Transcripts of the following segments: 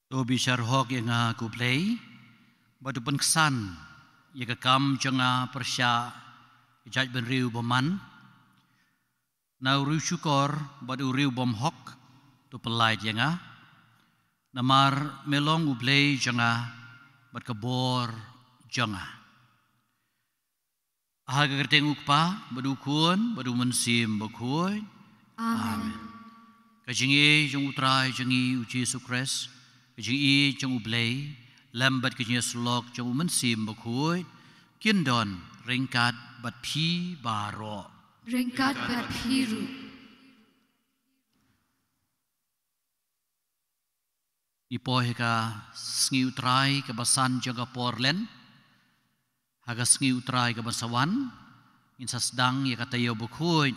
To bisyar hok yang aku play, badu pun kesan, yang kam janga persya, jaj ben riu boman, na riu syukor badu riu bom hok, to pelai janga, namar melong ublay janga, bad kebor janga. Ahaga kerteng ukpa, badu kun, badu mensim bakuy. Amen. Kajingi jang utrai jangi uji sukres. Kajingi jang ublay, lambat kajingi slok jang mensim bakuy. Kindon ringkat bat pi baro. Ringkat bat piru. Ipoh ka sngi utrai kabasan jaga porlen. Haga sngi utrai kabasawan. Insa sedang ya kata yo bakuy.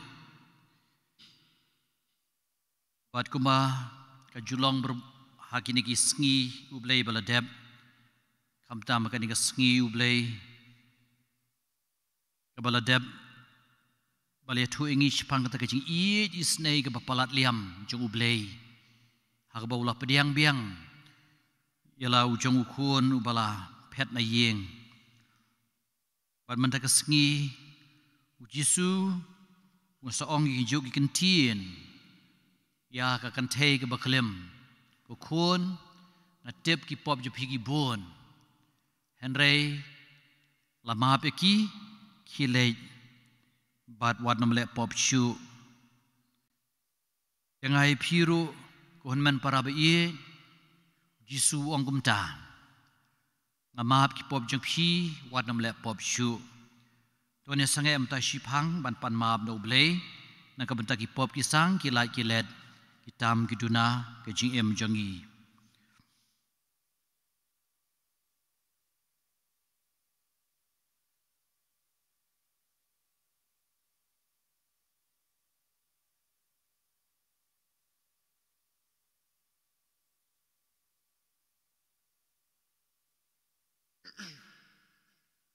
Bat kuma kajulong hakini ki sngi ublay baladeb. Kamta makani ka sngi ublay kabaladeb. Balaya tu ingi sipang kata kajing iit isnei ka bapalat liam jung ublay. Haga baulah pediang biang. Yala ujung ukun ubala pet na yeng. Bat manta ka sngi ujisu usaong ijuk ikentien. Ya ka kantay ka baklim. Ukun na tip ki pop jo pigi bon. Henry lamap eki kilay bat wat namle pop shu. Yang ay piru kuhunman para ba iye jisu ong kumta. Ngamap ki pop jong pi wat namle pop shu. Tuan yang sangai amta shipang ban pan maap na ublay na kabenta ki pop kisang kilay kilet hitam kiduna ke jing em jangi.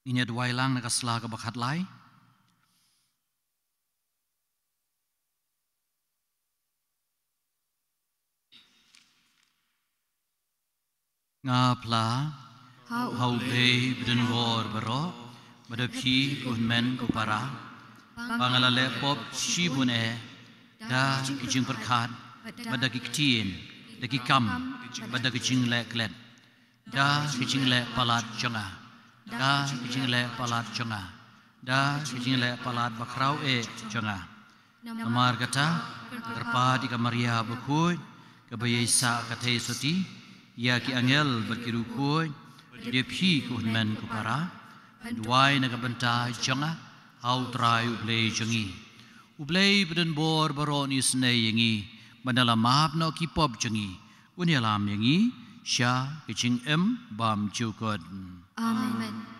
Ini dua ilang nakaslah ke bakat lai. Ngapla hau bay beden war bero badapi kunmen kupara pangalale pop shibun da kijing perkat bada kiktien da kikam bada kijing le klet da kijing le palat jonga da kijing le palat jonga da kijing le palat bakrau jonga namar kata terpa di kamaria bukuy kebayisa katay soti. Ya ki angel berkirukuy dia pi kuhman kupara duai nagabenta janga hau trai ublay jangi ublay beden bor baron isnay yangi mandala map no kipop jangi unyalam yangi sya kicing bam jukod. Amen.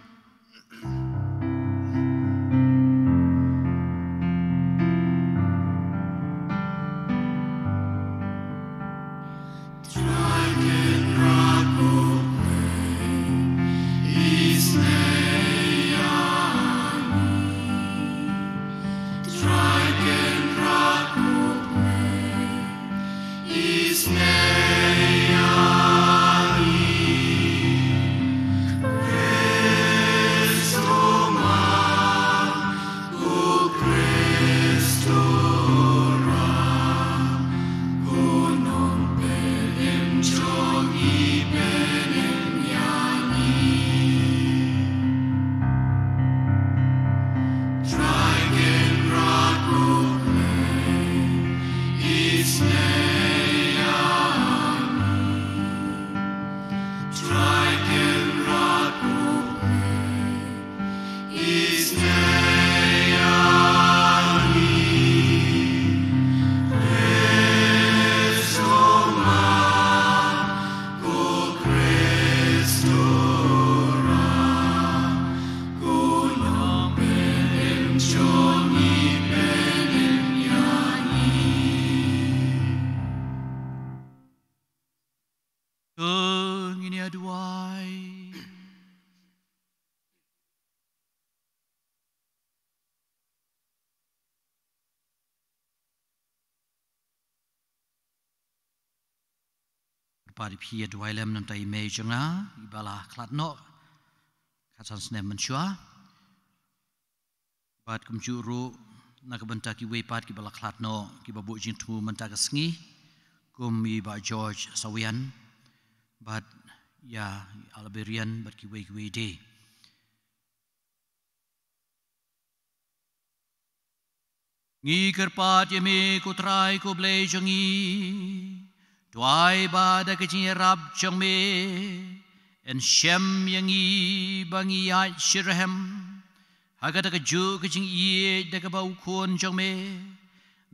Berpadi pia dua lem nam tai mei jenga ibala klat no katan snem mensyua bat kumjuru nak benta ki wepat ki bala klat no ki babu jing tu menta ka sngi kum iba George Sawian bat ya alberian bat ki we de ngi kerpat yemi ku trai ku blei jengi tuai ba da ke jing rab jong me en shem yangi bangi ai shirhem agak ke ju ke jing ie da ke bau kon jong me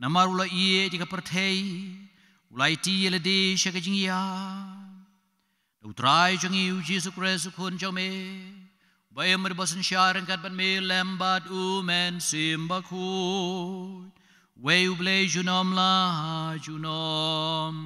namar ula ie di ke perthei ulai ti le de she ke jing ya du trai jong i Jesus Christ kon jong me Bayi merbasan syarang kat ban me lembat umen simba ku we ublei junom la junom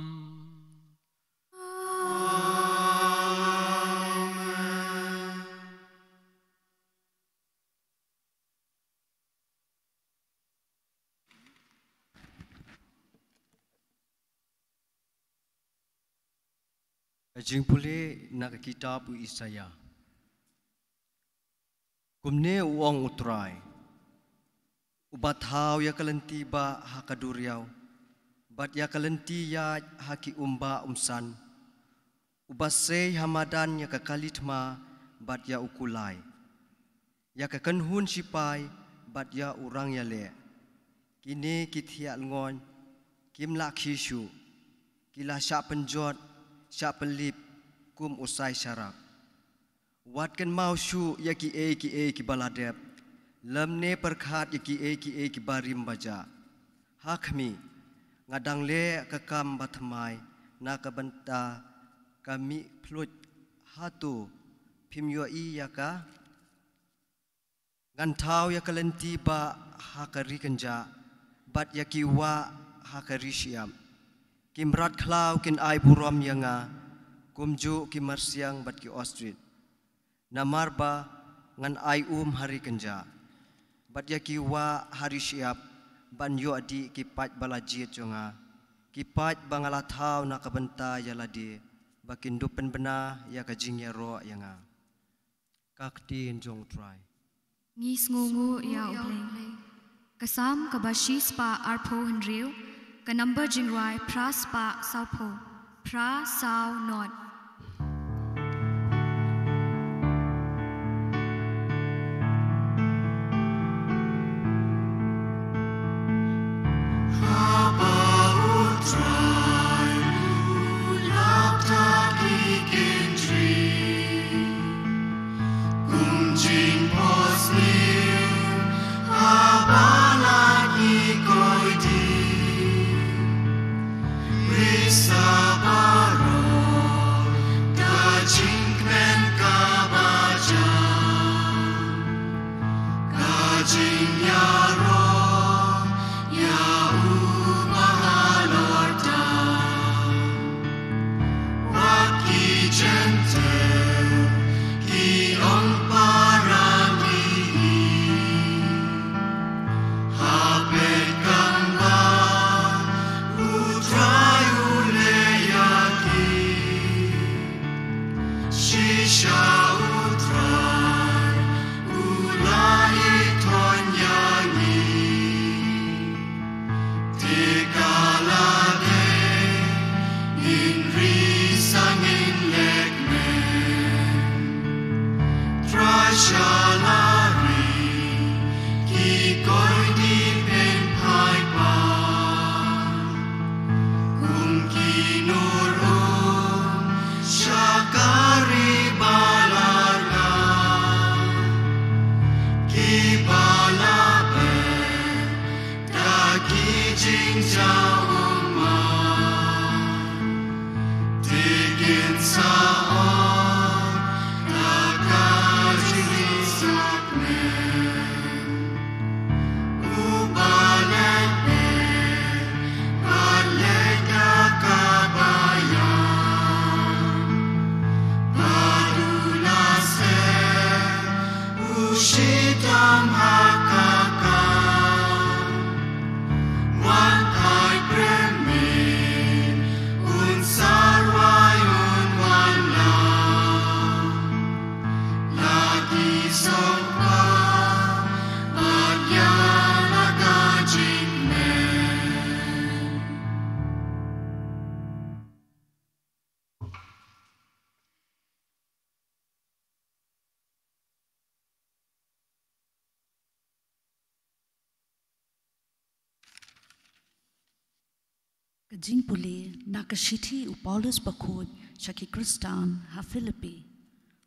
Ajing pule nak kitab Isaya. Kumne uang utrai. Ubat hau ya kalenti ba hakaduriau. Bat ya kalenti ya haki umba umsan. Ubasei hamadan ya kakalitma bat ya ukulai. Ya kakenhun sipai bat ya urang ya le. Kini kithia ngon kim la khishu. Kila syak penjot syak pelip kum usai syarak. Watkan mau syu ya ki ki baladep. Lemne perkhat ya ki barim baja. Hakmi ngadang le kekam batmai na kabenta kami plut hatu pimyo i ya ka ngantau ya kalenti ba hakari kenja bat ya ki wa hakari siam kimrat klau kin ai buram yanga kumju ki marsiang bat ki ostrit namarba ngan ai hari kenja bat ya ki wa hari siap ban yo adi ki pat balajit jonga ki pat bangala thau na kabenta ya ladi bakin dupen bena ya kajing ya ro yanga kakti jong try ngis ngungu ya ubleng kasam kabashi spa arpo henriu ka number jingrai pra spa saupo pra sau not One pipe Kajing puli nakashiti u Paulus bakod shaki Kristan ha Filipi.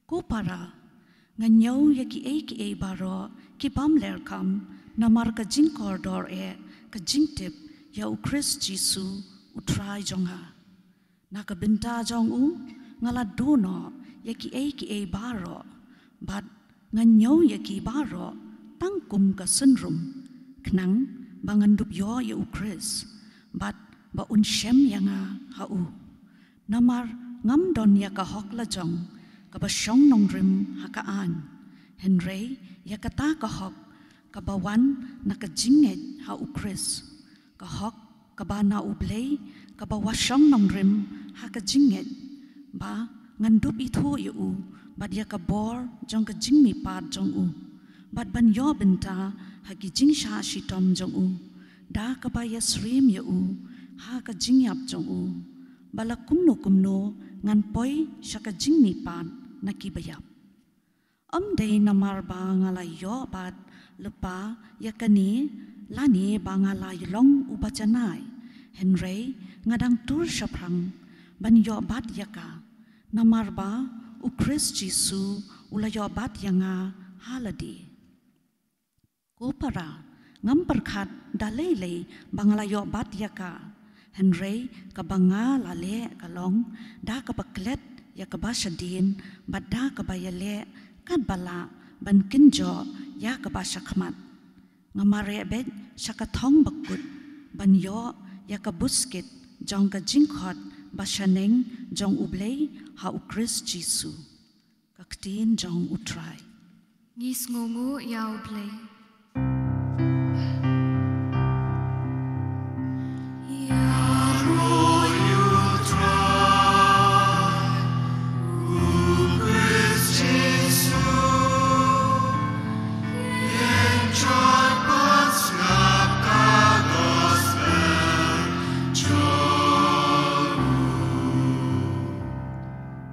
Ko para nganyaw yaki baro ki pamler kam namar kajing koridor kajing tip ya u Chris Jisu u try jonga. Nakabinta jong u ngala dono yaki baro but nganyaw yaki baro tangkum ka sunrum knang bangandup yo ya u Chris but ba unshem yanga hau namar ngam don ya ka hokla jong ka ba shong nong rim hakaan henry ya kata ka hok ka ba wan na ka jinget hau Chris ka hok ka ba na ublay ka ba washong nong rim haka jinget ba ngandup itu ya u bad ya ka bor jong ka jingmi pat jong u bad ban yo benta haki jing sha shitom jong u da ka ba ya srim ya u ha ka jingyap jong u bala kumno ngan poi shaka jingni pan nakibayap day namar ba ngala yo bat lepa yakani lani ba ngala yolong ubacanai henry ngadang tur shaprang ban yo bat yaka namar ba u Chris Jisu ula yo bat yanga haladi ko para ngam perkhat dalele bangala yo bat yaka Henry kabanga lale kalong da kabaklet ya kabashadin badda kabayale kad bala ban kinjo ya kabashakmat ngamare bet shakathong bakut ban yo ya kabuskit jong ka jingkhot bashaneng jong ublay ha u Chris Jisu kaktin jong utrai ngis ngongu ya ublay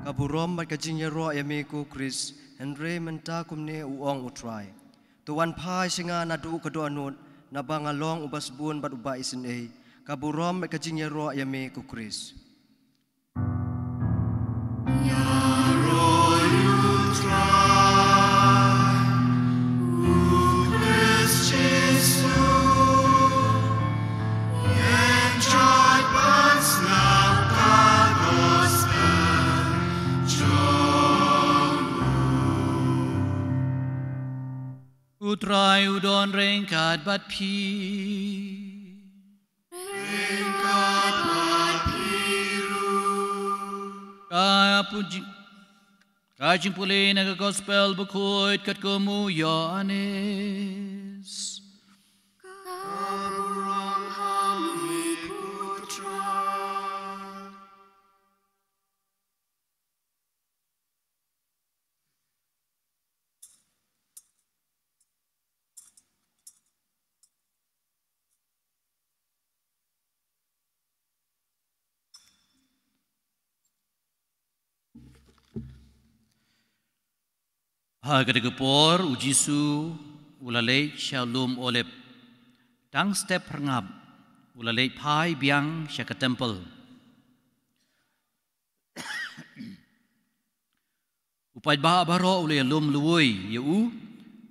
Kaburom mat kajing yaro yamiku Chris Henry menta kumne uong utrai tuan pai singa nadu kado anut na bangalong ubasbun bat uba isin kaburom mat kajing yaro yamiku Chris yaro utrai Chris Jesu enjoy God's love Utrai udon rengkat bat pi rengkat bat piru kajing puli naga gospel bukut kat kamu Yohanes kaburam hami kutrai Ketika por ujisu ulalei shalom olep tang step rengap ulalei pai biang syaka temple upai bah baro ulai lum luoi yau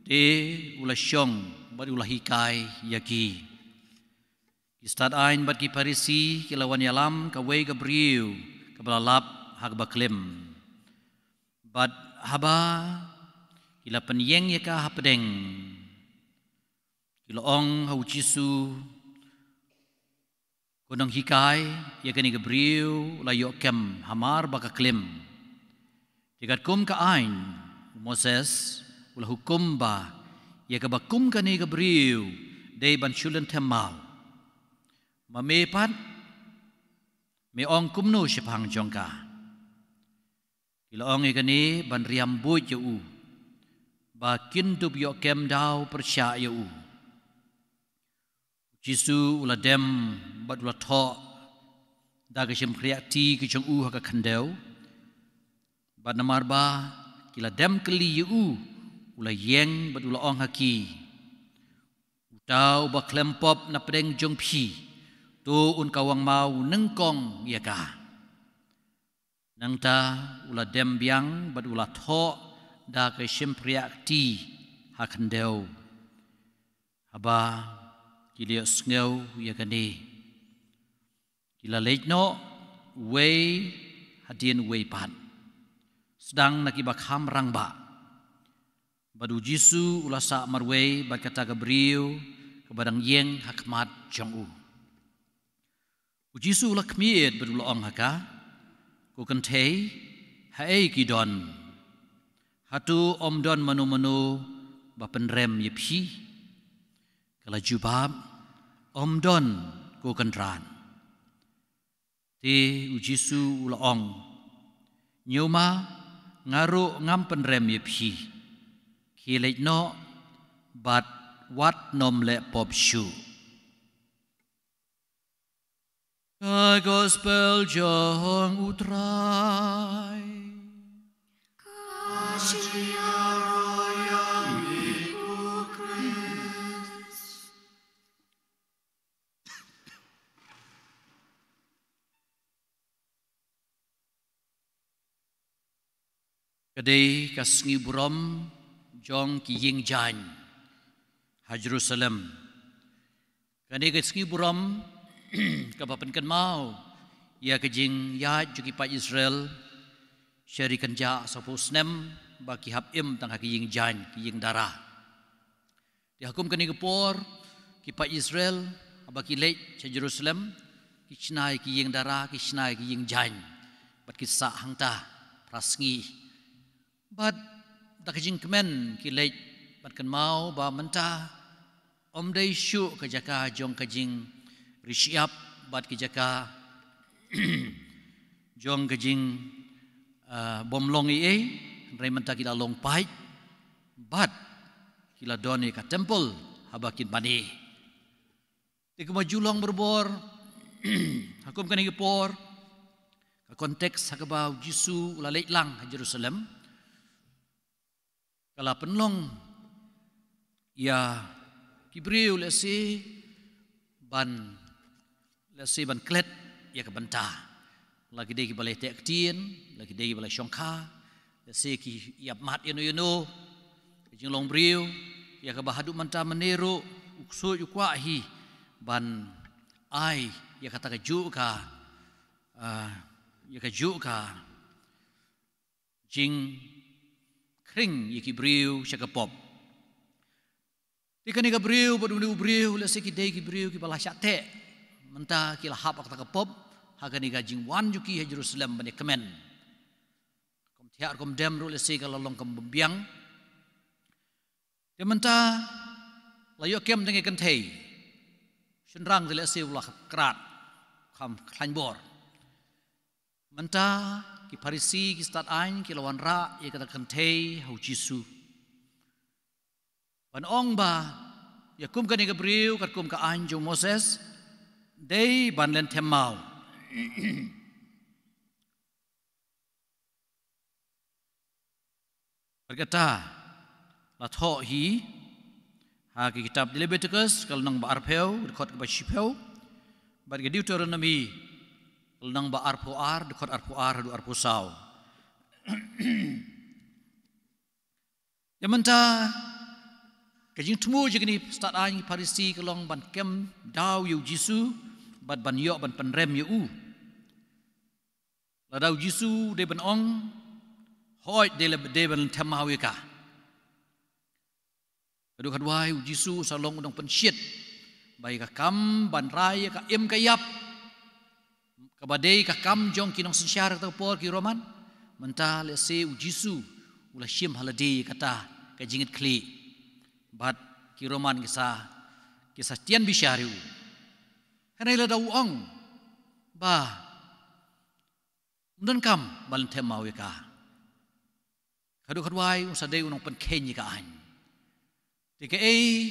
te ulai syong bat ulah hikai yaki istad ain bat ki parisi kilawan yalam kawai gabriu kabalalap hak baklim bat haba ila penyeng yaka hapedeng ila ong hau jisu kunang hikai yaka ni gabriu la yokem hamar baka klim tigat kum ka ain Moses ula hukum ba yaka bakum ka ni gabriu day ban shulen temal mamepat me ong kumnu shipang jongka ila ong yaka ni ban riambut yau bakin tu biok kem dau percaya u Jisu ula dem bat ula tho da ke sim kreati ke jong u ha ka khandeu bat namar ba kila dem keli u ula yeng bat ula ong haki utau ba klempop na pedeng jong phi tu un kawang mau nengkong ya ka nang ta ula dem biang bad ula tho da ke simpriak ti hakandeu aba kilia sneu ya kani kila leitno way hadien way pan sedang nakibakham rangba badu jisu ula sa marway bad kata Gabriel kabadang yeng hakmat jongu Jisu ula kmiet badu laong haka ku kentei hae kidon hatu omdon manu-manu bapenrem yepi kala jubab omdon ku kentran ti ujisu ulaong nyuma ngaru ngam penrem yepi kilek no bat wat nom le pop shu Gospel John utrai Kasih royal ibu Christ Kadai kasngi burom jong ki ying jan ha Jerusalem kadai kasngi burom kapapan kan mau ya kejing ya juki pa Israel syari kenja sapusnem baki habim tang hakiying jan kiying darah dihukum kani gepor ki pa Israel abaki leit sa Jerusalem kisnai kiying darah kisnai kiying jan bat kisah hangta prasngi bat da kejing kemen ki leit bat kan mau ba menta omdai syu kejaka jong kejing Rishiap bat kijaka jong kejing bomlong ie rementa kita long pai bat kila doni ka temple habakin bani ti kemajulong berbor hakum kan igepor ka konteks hakabau Jisu ula leitlang ha Jerusalem kala penlong ya Kibriu lesi ban lasi ban klet ya ke bentah lagi dei balai tek tien lagi dei balai syongka lasi ki yap mat yeno jing long briu ya ke bahadu manta meneru uksu yukwa hi ban ai ya kata ke ju ka ya ke ju ka jing kring ya ki briu syakapop Tika ni Gabriel badu briu lasi ki dei ki briu ki balai syate mentah kila hap ak takapop hagani gajing wan juki ha Jerusalem bani kemen kom tiar kom dem ru lesi kalau long kom biang dia mentah layo kem dengan kentei senrang lesi ulah kerat kam klanbor mentah ki parisi ki stat ain ki lawan ra ye kata kentei hau Jisu ban ong ba yakum kani Gabriel kat kum ka ain jo Moses Dei ban len temau berkata la tho hi ha ki kitab Leviticus kal nang ba arpeu dekot ke ba shipeu ba ke Deuteronomy kal nang ba arpo ar dekot arpo ar du arpo sau Yamanta kajing temu je kini start aing parisi kalong ban kem daw yu Jisu bat ban yo ban penrem yu la daw Jisu de ban ong hoi de ban temau ka kadu kadwai Jisu salong udang pensyit bai ka kam ban rai ka im ka yap ka badai ka kam jong kinong sensyar ta por ki roman mentah le se Jisu ula shim haladi kata kajingit kli bat ki roman kisah tian bisyariu kanai la daw ong ba dan kam balan temau ka kadu kadwai usadai unong penkenyi ka an tika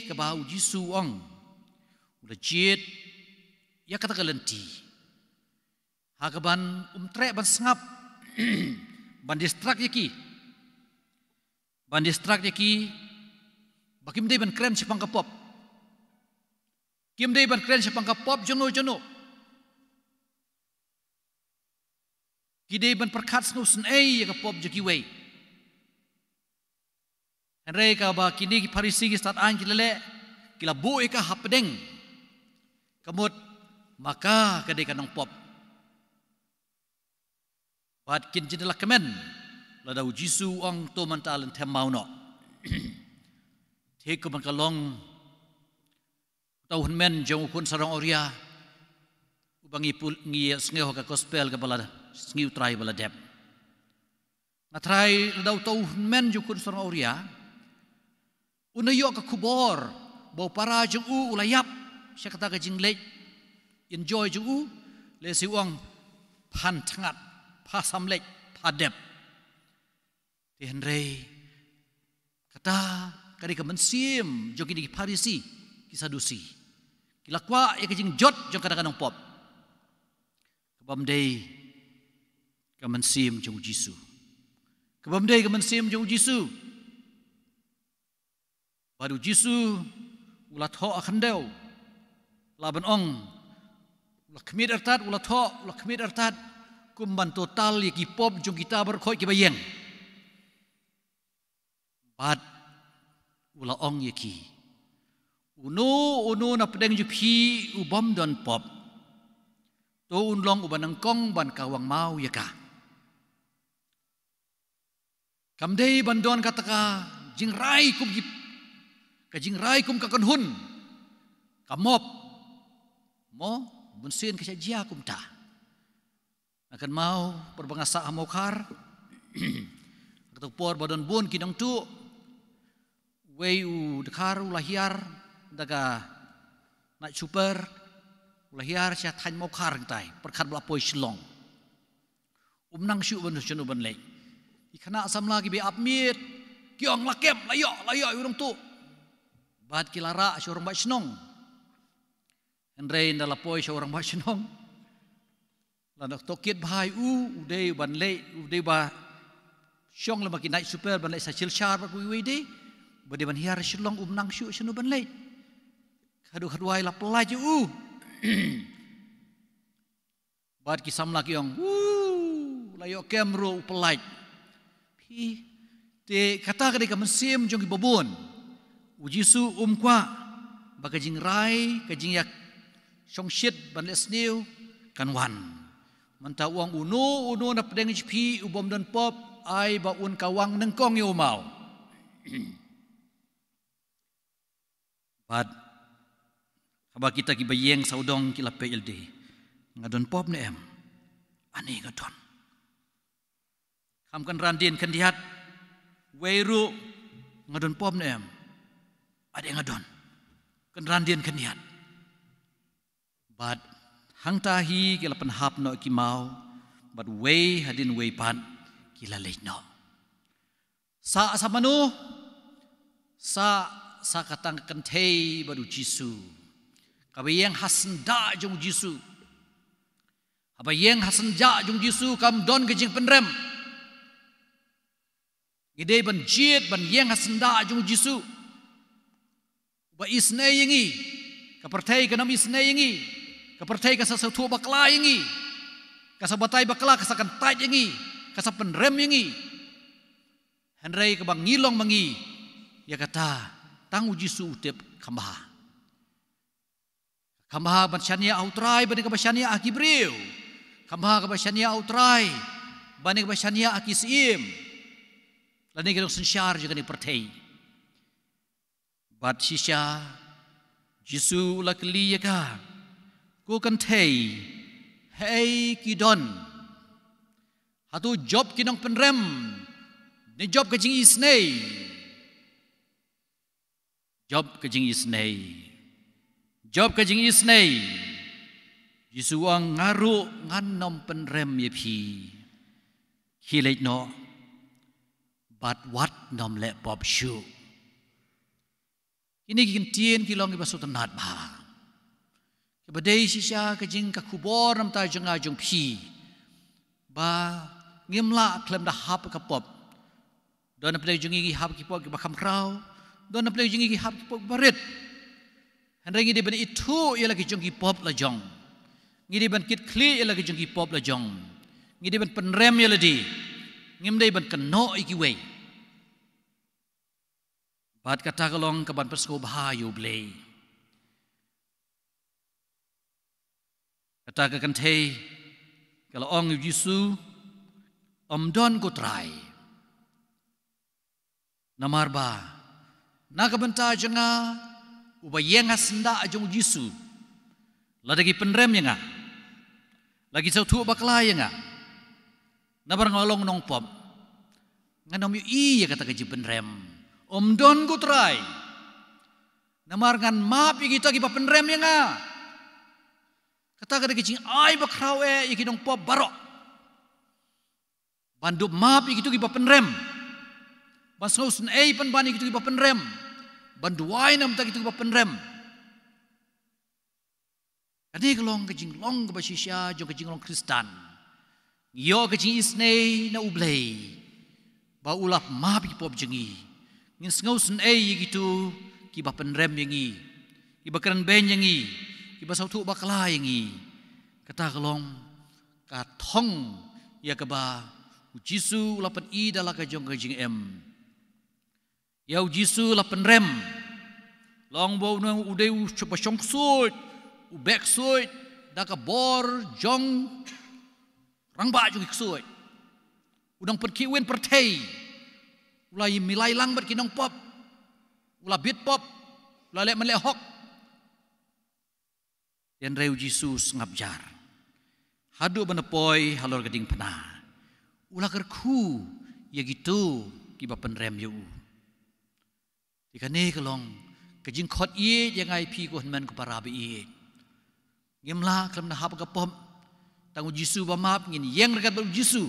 ka bau Jisu ong udah jit ya kata kalenti hakaban tre ban sengap ban distrak yaki bakim dei ban kren sipang kapop kim dei ban kren sipang kapop jono Kide ban perkat snusen ya ka pop jeki wei. Henry ka ba kini ki Parisi ki start an kilele kila bu ka hapdeng. Kamut maka kade kanong pop. Bat kin jidela kemen ladau Jisu ang to mantalan tem mau no. Te ko man kalong tauhan men jong kun sarong oria ubangi pul ngi sngeho ka gospel ka bala sngiu try bala dep. Na try ladau tauhan men jong kun sarong oria unayo ka kubor bau para jong ulayap siya kata ka jinglej enjoy jong le si uang pan tangat pa samlej pa dep. Ti Henry kata kadi ka mensim jong kini Parisi ki Sadusi kilakwa ya kajing jot jong kadang-kadang pop kabamday ka mensim jong Jisu kabamday ka mensim jong Jisu baru Jisu ulat ho akandeu laban ong ulat kemit artat ulat ho ulat kemit artat kumban total ya ki pop jong kita berkhoi ki bayeng bad ula ong yaki uno na pedeng jupi ubam don pop to unlong uban kong ban kawang mau yaka kamdei bandon kataka jingrai kum gip ka jingrai kum ka kanhun kamop mo bunsin ka jia kum ta akan mau perbangasa amokar katupor badon bun kinang tu wei u dekar lahiar daga nak super lahiar sia than mau khar tai perkhat blapoi shlong umnang shu ban chunu ban lei ikana samla ki be apmit kiong lakem layo urang tu bat kilara sorong ba snong Henry ndalapoi sorong ba snong lanak tokit bhai udei ban lei udei ba syong lama ki night super ban lei sa chilchar ba kui de bade ban hiar shilong umnang shu shunu ban lei khadu khadwai la pelaj bad ki samla ki ong layo kemro pelaj pi te kata kade ka mensim jong ki bobon ujisu kwa bagajing rai kajing yak shong shit ban le snew kan wan manta uang uno na pedeng pi ubom dan pop ai ba un kawang nengkong yo mau bad haba kita ki bayeng saudong kila PLD ngadon pop ne em ani ngadon kam kan randin kan dihat weiru ngadon pop ne em ade ngadon kan randin kan dihat bad hang tahi kila penhap no ki mau bad wei hadin wei pan kila lehno sa samanu sa katang kentei baru Jisu kabayeng hasenda jong Jisu abayeng hasenda jong Jisu kam don kejing penrem gede ban jit ban yeng hasenda jong Jisu ba isne yengi kapertai kanam isne yengi kapertai ka satu bakla yengi kasabatai bakla kasakan tai yengi kasapen rem yengi Henry kabang ngilong mangi ya kata tang Jisu utep kambaha ban syania autrai ban ka syania akibreu kambaha ka syania autrai ban ka syania akisim lani ka sensyar juga ni pertei bat sisya Jisu lakli ya ka ko kan tei hey kidon hatu job kinong penrem ni job ka jing isnei job kajing isnei Jisu ang ngaru nganom penrem ye pi hilait no bat wat nom le pop shu ini gintian kilong iba sutanat ba kebadai sisya kajing kakubor nam ta jeng ajung pi ba ngimla klem dah hap ka pop don play jungi hap ki pop ki bakam krau don play jungi ki hap ki pop barit Henry ngidi ban itu ia lagi jong ki pop la jong ngidi ban kit kli ia lagi jong ki pop la jong ngidi ban penrem ya ledi ngim dei ban keno iki wei bat kata kalong ke ban persko bahayu blei kata ke kantei kalau ong Yesu don ko trai namarba nakabenta janga ubayeng hasenda ajong Yesu ladagi penrem nga lagi sautu bakla nga nabar ngolong nong pom nganom yu iya kata kaji penrem don ko trai namar ngan map yu kita gipa penrem nga kata kada kaji ay bakrawe yu kinong pop barok bandu map yu gitu gipa penrem basausun ay panbani gitu gipa penrem banduay nam tak gitu gipa penrem kani kalong kajing long kabasisya jo kajing long Kristan yo kajing isnay na ublay ba ulap map ipop jengi ngin ngausun ay gitu kiba penrem yengi kiba keren ben yengi kiba sautu bakla yengi kata kalong katong ya kaba Jisu lapan i dala kajong kajing yau Jisu lapan rem long bau nang udeu coba songsuit ubek suit daka bor jong rangba juga suit udang perkiwen pertei ulai milai lang berkinong pop ulah bit pop ulah lek melek hok dan reu Jisus ngabjar hadu benepoi halor geding penah ulah kerku ya gitu kiba penrem yu ikane kalong kajing khot ye yang ai pi ko man ko parabi ye ngemla kelam na hap ka pom tangu Jisu ba map ngin yang rekat ba Jisu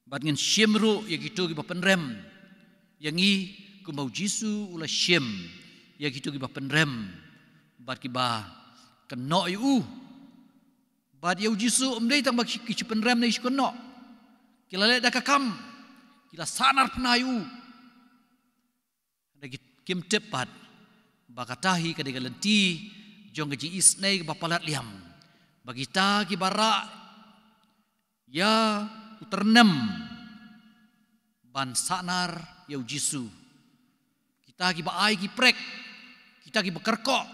bat ngin syemru ya gitu kiba penrem yang i ku mau Jisu ulah syem ya gitu kiba penrem bat kiba keno yu bat ya Jisu umdei tang ba ki penrem nei kono kila le dah kakam, kila sanar penayu. Ada kim tepat, bakatahi kadang lenti, jong gaji isnai bapalat liam. Bagi ta kibara, ya uternem, ban sanar ya Jisu. Kita kiba ai kiprek, kita kiba kerkok,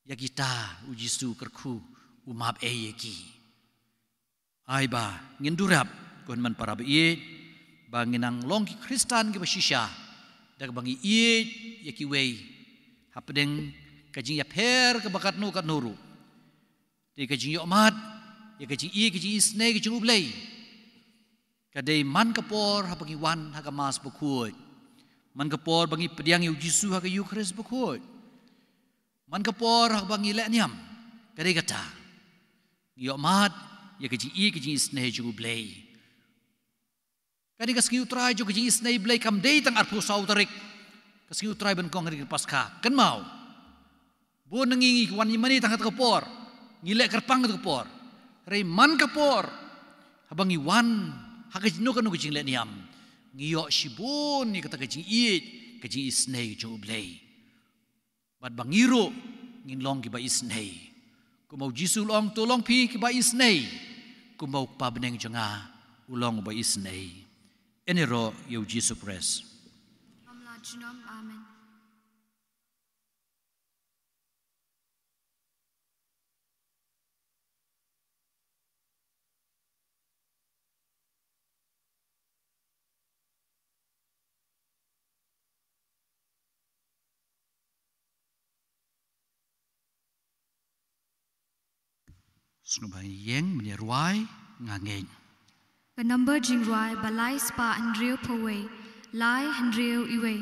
ya kita Jisu kerku umap eyeki. Ai ba ngendurap kon man para biye banginang longki Kristan ki basisya dag bangi iye yaki wei hapdeng kajing ya per ke bakat nu kat nuru ti kajing yo mat ya kajing iye kajing isne kajing ublei kadai man kapor habangi wan hagamas bukut man kapor bangi pediang yu Jisu haga yu Kris bukut man kapor habangi lekniam kadai kata yo mat ya kajing i kajing isnai juga blay. Kadi kasing utrai juga kajing isnai blay kam day tang arpu sau tarik. Kasing utrai ben kong hari pasca. Kan mau. Bu nengingi wan yimani tang hat kapor. Ngilek kerpang hat kapor. Rei man kapor. Habang iwan hakajino kan kajing lek niam. Ngiyok sibun ni kata kajing i kajing isnai juga blay. Bad bangiro nginlong kiba isnai. Kumau Jisu long tolong pi kiba isnai. Kumau pabeneng janga ulong ba isnai. Enero yu Jisu Kris. Amen. Snubang yeng menyeruai ngangeng. Ka number jingruai balai spa andriu paway, lai andriu iwe.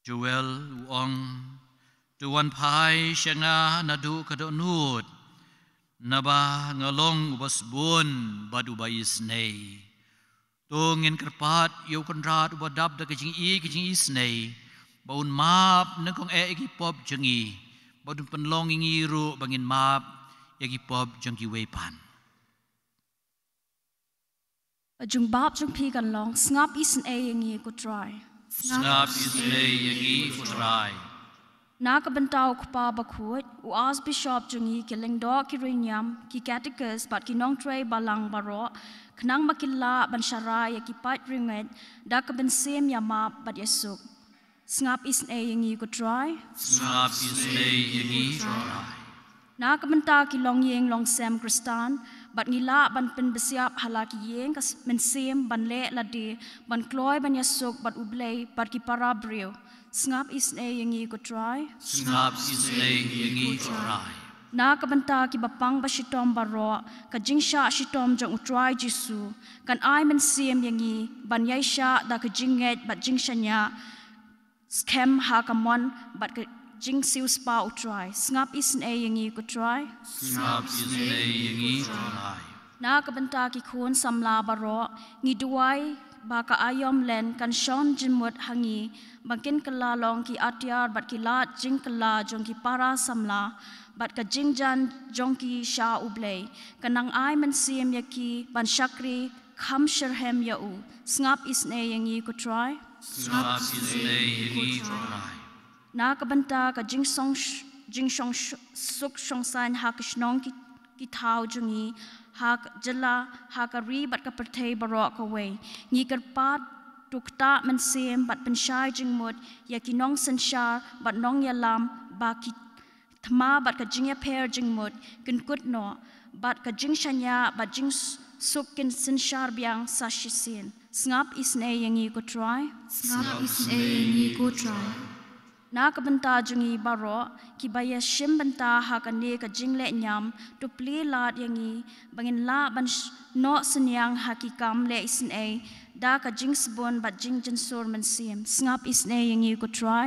Joel uong tuan pai shenga nadu kadonut naba ngalong ubas bun badu bayis nei tungin kerpat yau kenrat ubadap da kejing isnei baun map nengkong egi pop jengi badun penlong ingiru bangin map egi pop jengi wepan Jung bab jung pi kan long ngap isen yengi ku try ngap isnei yengi futrai na ka bentau kpa bakut u as bishop jungi kileng do ki rinyam ki catechus bat ki nong tray balang baro knang makilla ban sharai ki pat ringet da ka ben sem yama bat yesuk ngap isen yengi ku try ngap isnei yengi futrai na ka benta ki long yeng long sem kristan bat ngila ban pen besiap halaki yeng kas men sem ban le ladi ban kloy ban yesuk bat ublei bat ki para brio ngap isne yengi ko try ngap isnei yengi futrai na ka benta ki bapang ba shitom baro ka jingsha shitom jong utrai jisu kan ai men sem yengi ban yai sha da ka jinget bat jingshanya scam ha ka mon bat ka jing siu spa utrai ngap isne yengi ko try ngap isnei yengi futrai na ka benta ki khon samla baro ngi duai ba ka ayom len kan shon jimut hangi bangkin kala long ki atyar bat ki la jing kala jong ki para samla bat ka jingjan jong ki sha ublei kanang ai man sim yaki ban shakri kham sherhem ya u ngap isne yengi ko try ngap isnei yengi futrai na ka benta ka jing song suk shong san ha ka shnong ki thau jungi hak jala hakari bat ka perthei barok away ngi kar pat tukta man sem bat penshai jingmut ya ki nong sanshar bat nong yalam ba ki thma bat ka jingya pher jingmut kin kut no bat ka jing shanya bat jing suk kin sanshar biang sashisin ngap isne yengi ko try ngap isne yengi ko try na ka benta jungi baro ki baya shim benta ha ka ne ka jingle nyam to pli lat yangi bangin la ban no senyang ha ki kam le isn a da ka jing sbon bat jing jen sur man sim ngap isne yangi ko try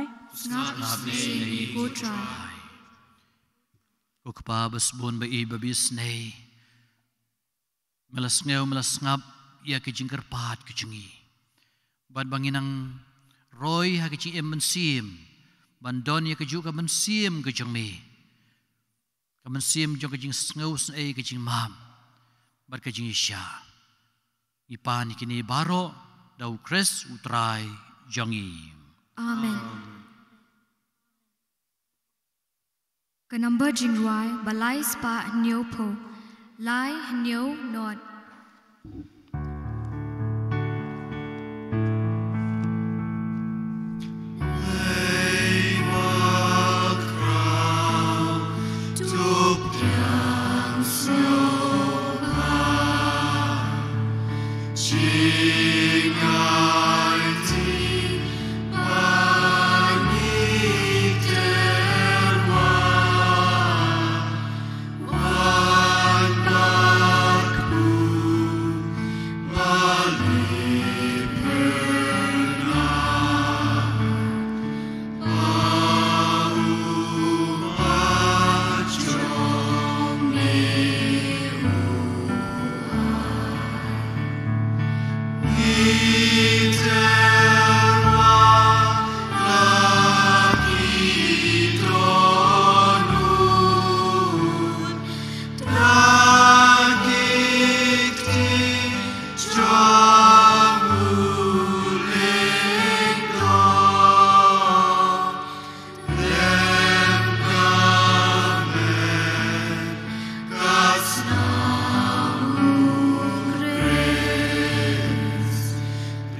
ngap isne yengi ko try ko kapa basbon ba i babis nei melas ngeu melas ngap ya ke jing kerpat ke jingi bat banginang roy ha ke ji em man sim bandon ya keju ka mensim ke jeng mi ka mensim jong ke jing sngo sne ke jing mam bar ke jing isya ipan kini baro dau kres utrai jangi amen ka number jingwai balai spa nyo po lai nyo not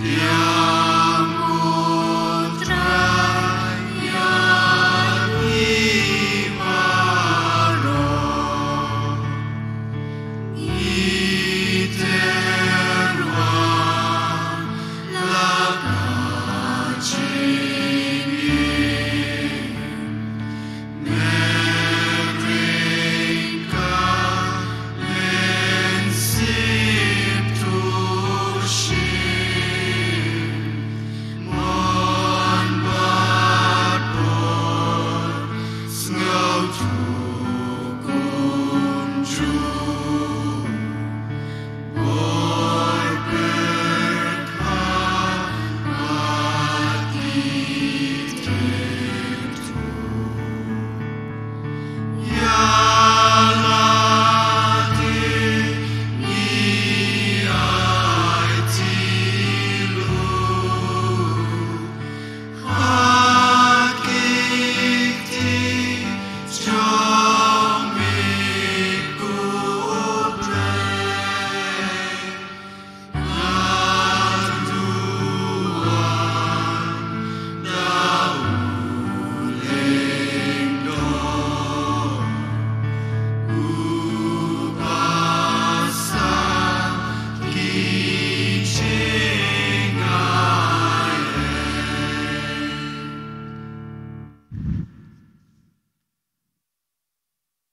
Yeah.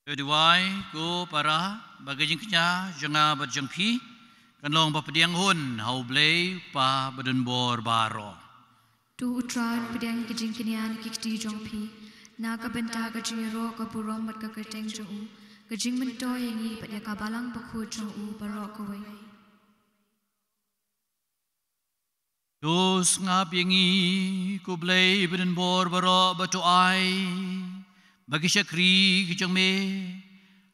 Kedua, ko para bagi jengknya jangan berjengpi kan long bapediang hun hau blay pa badun bor baro. Tu utran pedang kejing kinian kikti jongpi naga benta kejing ro ka burom mat ka kerteng jo u kejing mento yangi pada kabalang bakhu jo u baro kowe. Dus ngap yangi ku blay badun bor baro batu ai bagi syakri kejong me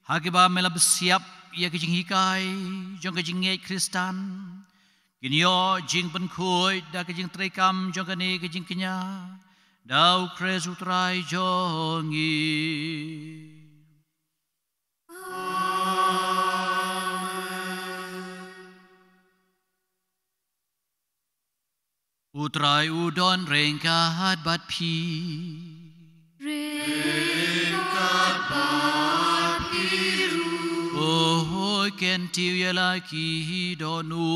hakiba melab siap ia kejing hikai jong kejing ngai Kristan kinyo jing pen khoi da kejing trekam jong kane kejing kenya dau kres utrai jongi utrai udon rengkat bat pi Rengkat bat biru oh ken tiu ya laki donu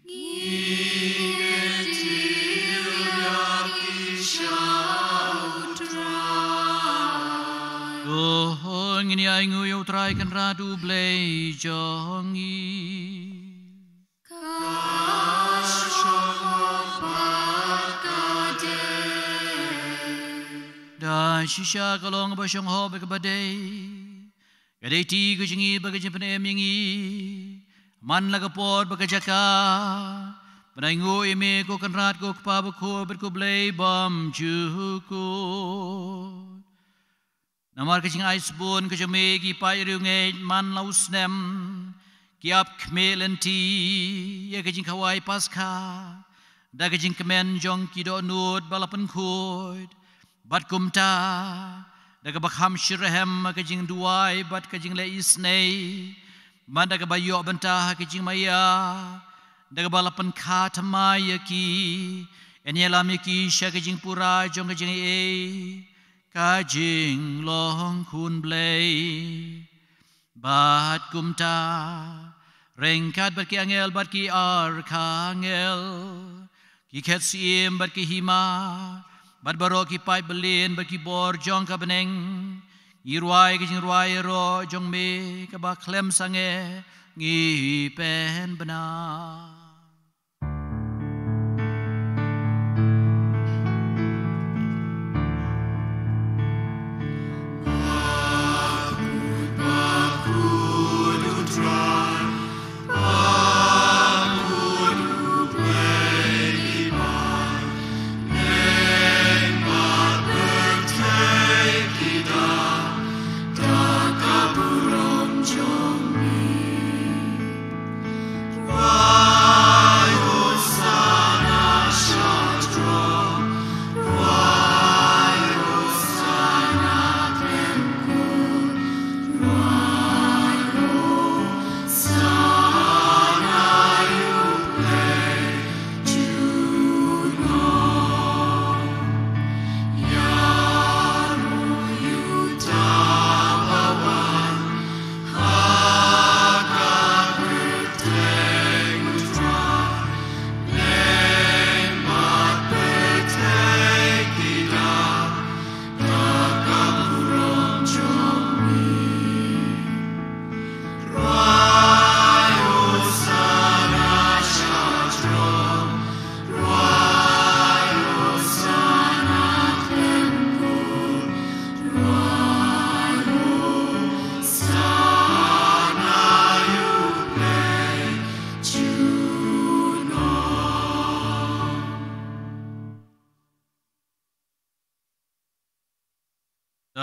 Nginen tiu yaki syautra oh ngini ai ngu yo trai kan radu blay jongi da shisha kalong ba shong ho ba badai gadai ti ku jingi ba gajin penem yangi man la kapot ba jaka banai ngo ime ko kan rat ko pa ba ko ber ko blay bam ju ko namar ka jing ice bone ka jame gi pa ru nge man laus nem ki ap kmelenti ya ka jing kawai paska da ka jing kemen jong ki do nut balapan khod bat kumta daga bakham shirahem ka jing duai bat ka jing le isnei man daga bayo banta ka jing maya daga balapan kha thamaya ki enyela mi ki sha ka jing pura jong ka jing e ka jing long khun blay bat kumta rengkat bat ki angel bat ki arkangel ki khetsim bat ki hima bat baro ki pai belin bat ki bor jong ka beneng irwai ki jing rwai ro jong me ka ba klem sange ngi pen bana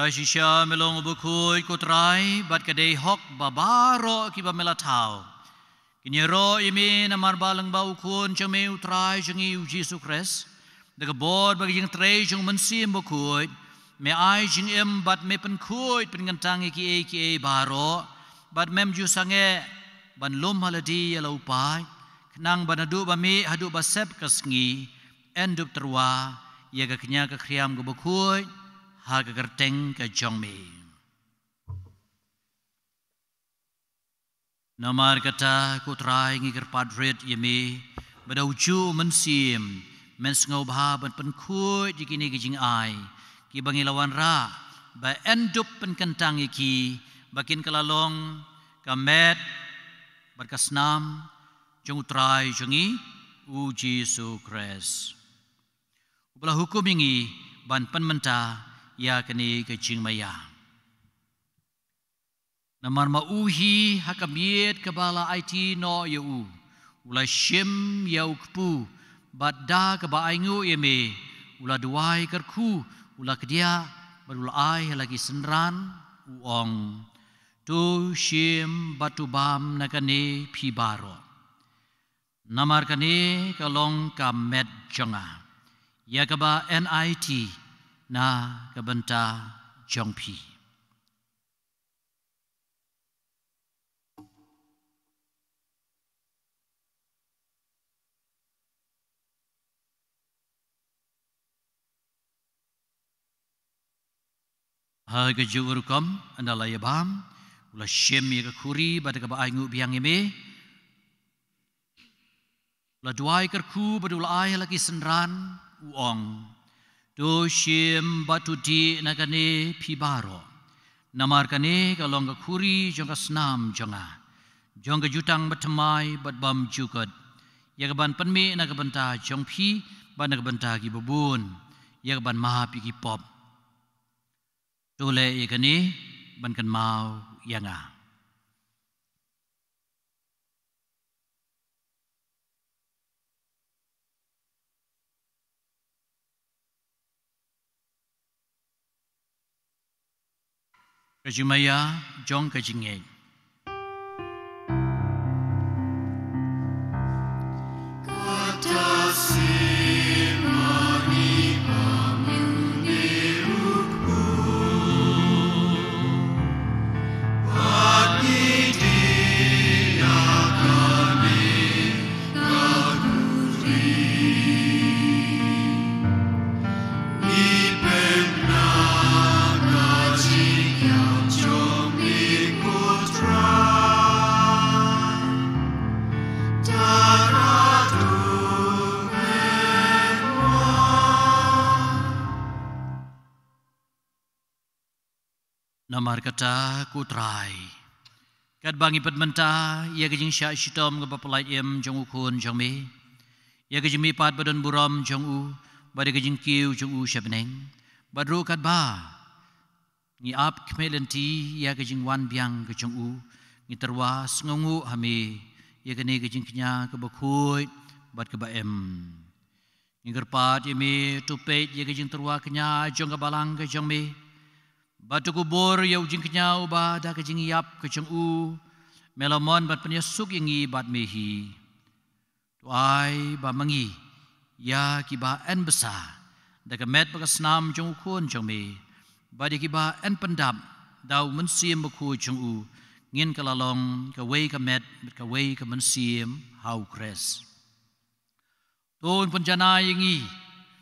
Shisha melong bukui kutrai bat kadai hok babaro ki ba melatau kinyero imi namar balang bau kun chame utrai jangi Jesu Christ daga bod bagi jing trai jung mensim bukui me ai jing em bat me pen kui pen ngantangi ki e baro bat mem ju sange ban lum haladi ya laupai kenang banadu ba mi hadu ba sep kasngi endup terwa ya ga kenya ka kriam go bukui ha ka kerteng ka jongme namar kata kutrai ngi kerpadret yemi badauju mensim men sngau bha ban pen khu jikini kijing ai ki bangilawan ra ba endup penkentang iki bakin kelalong kamet berkasnam jong utrai jongi u Jesu Kris. Ublah hukum ingi ban penmenta ya kini kecing maya. Namar mauhi hakamiet kebala IT no yau. Ulah shim yau kepu badda kebaingu yeme. Ulah duai kerku ulah kedia berulai lagi senran uong. Tu shim batu bam nakane pibaro. Namar kane kalong kamet jonga. Ya kaba NIT na kabenta jongpi. Hai kejurukam andala yabam ulah shem ya kuri pada kaba aingu biang ime. Ulah duai kerku badulai lagi senran uong. Do shim batu di nakane pibaro. Namar kane kalong kuri jong kasnam jonga. Jong kejutang batemai badbam jukad. Ya kaban penmi nak kabenta jong pi ban nak kabenta ki bubun. Ya kaban maha pi ki pop. Tole ikani ban kan mau yanga. Kajumaya jong kajingeng. Namar kata kutrai. Kat bangi pedmenta ia kejing syak shitom ke bapalait yem jong ukun jong me. Ia kejing mi pat badan buram jong u bade kejing kiu jong u syabneng. Badru kat ba. Ngi ap kmelenti ia kejing wan biang ke jong u. Ngi terwas ngongu hame ia kene kejing kenya ke bakui bad ke baem. Ngi gerpat ia me tupet ia kejing terwa kenya jong ke balang ke jong me. Batu kubur ya ujing kenyau ba da kejing yap kejeng u melamon bat penyesuk ingi bat mehi tuai ba mangi ya kiba en besar da kemet bakasnam jong ukun jong me ba di kiba en pendam dau mensim baku jong u ngin kalalong ka wei kemet ka wei ka mensim hau kres tun penjana ingi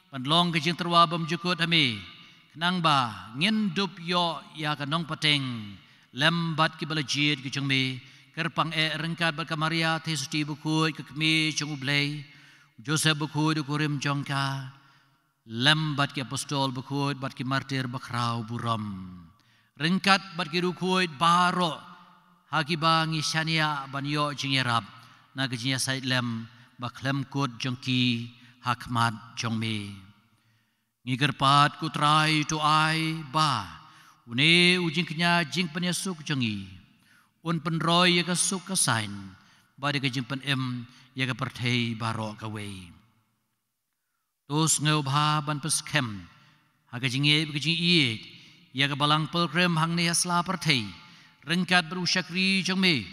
pandlong kejing terwa bam jukut hame nang ba ngin dup yo ya kanong pateng lembat ki balajid ki jengme kerpang rengkat bat Maria tesuti bukui ke kemi jong ublei Joseph bukui du kurim jongka lembat ki apostol bukui bat ki martir bakrau buram rengkat bat ki rukui baro haki bangi syania ban yo jingerap na kejinya sait lem baklem kut jongki hakmat jongme ngigerpat kutrai tu ai ba une ujing kenya jing penyesuk jengi un penroy ya kasuk kasain ba de jing pen ya ka perthei baro ka wei tus ngeu ba ban peskem ha ka jing ye ka jing ie ya ka balang pelkrem hang ne asla perthei rengkat beru syakri jengme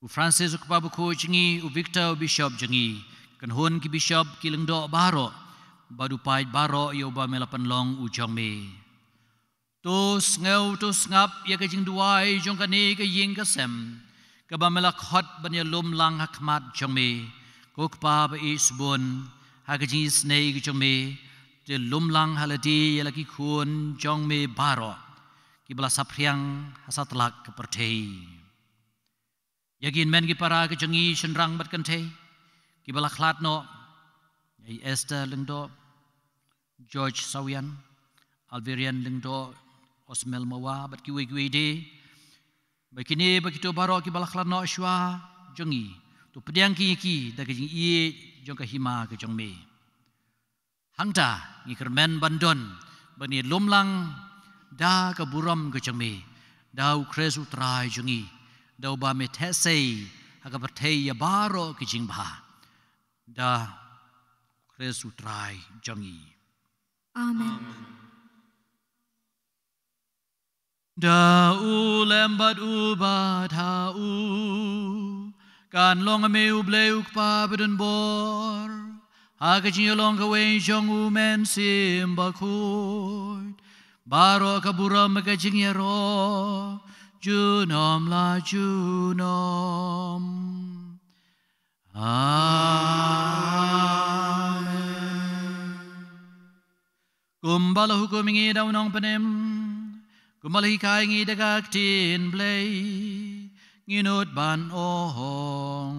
u Francis u pa buku jengi u Victor Bishop jengi kan hun ki bishop ki lengdo baro badu pait baro yo ba melapan long ujong me tus ngeu tus ngap ya ka jing duai jong kani ka ying ka sem ka ba melak hot ban ya lum lang hakmat jong me ko pa ba isbun ha ka jing snei ki jong me te lum lang haladi ya laki kun jong me baro ki bala sapriang hasatlak ka pertei yakin men ki para ka jengi senrang bat kan tei ki bala khlat no ai Esther lengdo George Sawian, Alverian Lingdo, Osmel Mawa, bat kiwi de, bakini bakito baro ki balaklan no shwa jongi, tu pediang ki da kajing iye jong kahima ke jong me. Hangta ngi kermen bandon, bani lumlang da ka buram ke jong me, da ukres utrai jongi, da ba me tesei aga bertei ya baro ke jing bah, da ukres utrai jongi. Amen. Da lembat ubat hau kan long me uble ukpa beden bor aga long ka we jong u men sim bakut baro kabura mega jing yaro junom la junom. Amen. Kumbala hukum ingi daunong penem Kumalahi kai ngi dagak tin blay nginut ban ohong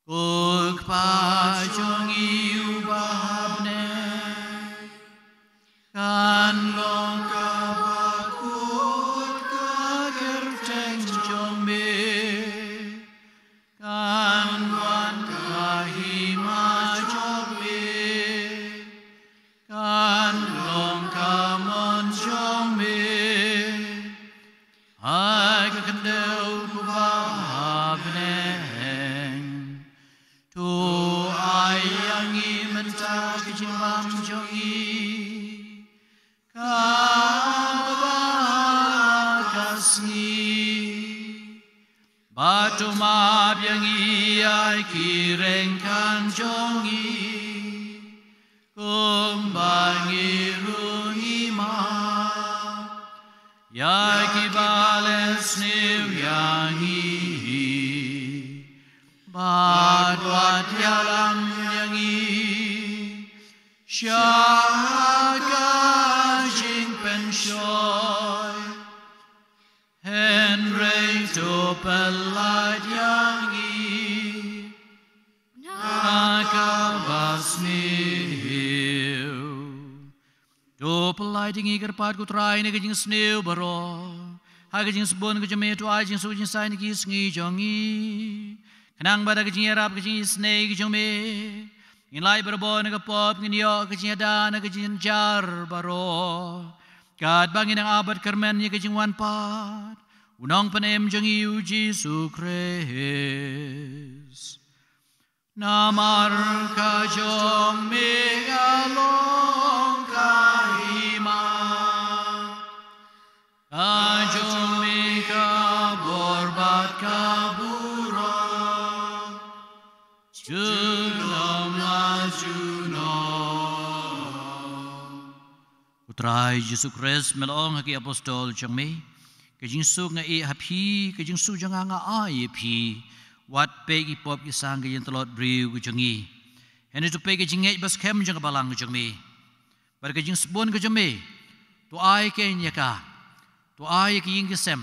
kuk pa jong iu babne kan long ka bakut ka kerteng jong be kan wan ka hima jong be kan long ka mon jong be I can do babneng to I yangi mentag jimbam jongi kabakasni batu mab yangi I kireng kan jongi kumbangi rungi ma Yaki balens new yangi, but what yalam yangi, shaka jing penshoy, Henry to pelad yangi, nakabasni. Do pelaiting iker pat ku try ne kajing snew baro ha kajing sebon ke jeme tu ai jing su jing sai ni ki sngi jongi kanang bada kajing rap kajing snei ki jome in lai berbo ne ka pop ngin yo kajing ada ne kajing jar baro kat bangin ang abad kermen ye kajing wan pat unong panem jongi u Jesu Christ namar ka jong me along kahima kajong me ka borbat kabura junom la junom utrai Jesu Christ melong haki apostol jong me kajing su nga e hapi kajing su jang nga ai pi wat pegi pop isang gayan telot briu gujongi hene tu pegi jingai bas kem jang balang gujongmi bar gajing sebon gujongmi tu ai ke nyaka tu ai ke ingesem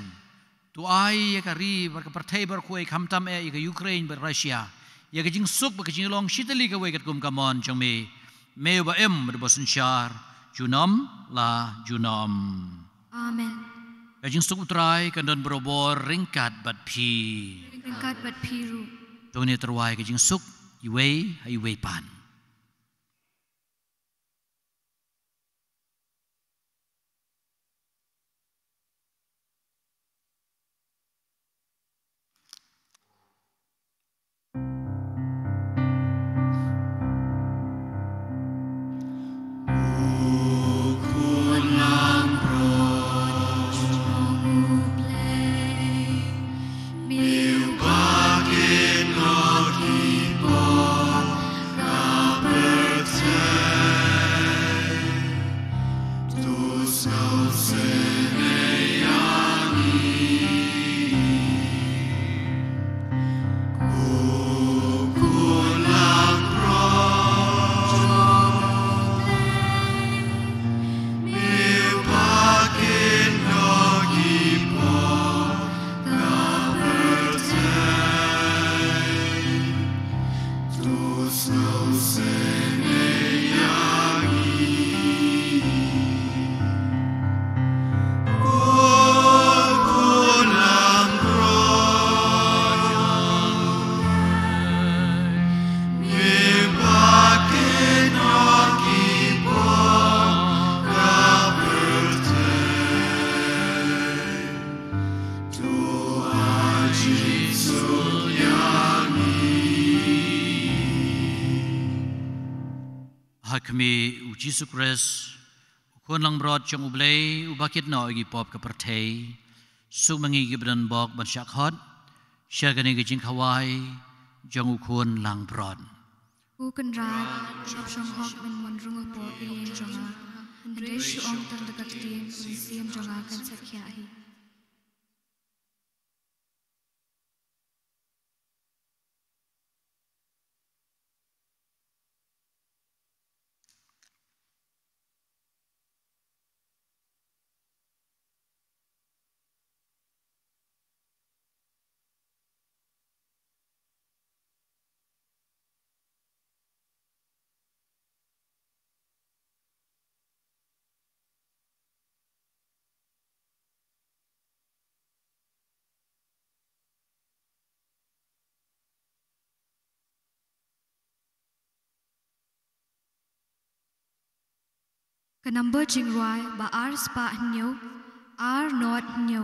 tu ai ka ri bar ka partai bar khoi khamtam e ka Ukraine bar Russia ya gajing suk ba gajing long shitali ka wegat kum kamon jongmi me ba em bar bosun shar junom la junom. Amen. Kajing suk utrai kandon berobor ringkat bat pi Ringkat bat piru. Tone terwai kajing suk iwei pan. Miu bakin roti po hakmi u Jesus Christ kon lang brod chong ublay ubakit no igi pop ka pertei su mangi gibran bok ban shakhot shagani gi jing khawai jong u kon lang brod u kan rat shop shong hok ben mon rung po ien jonga andre shu ong tan da katin kun siam jonga kan sakya hi Ka number jing roi ba ar spa nyo ar not nyo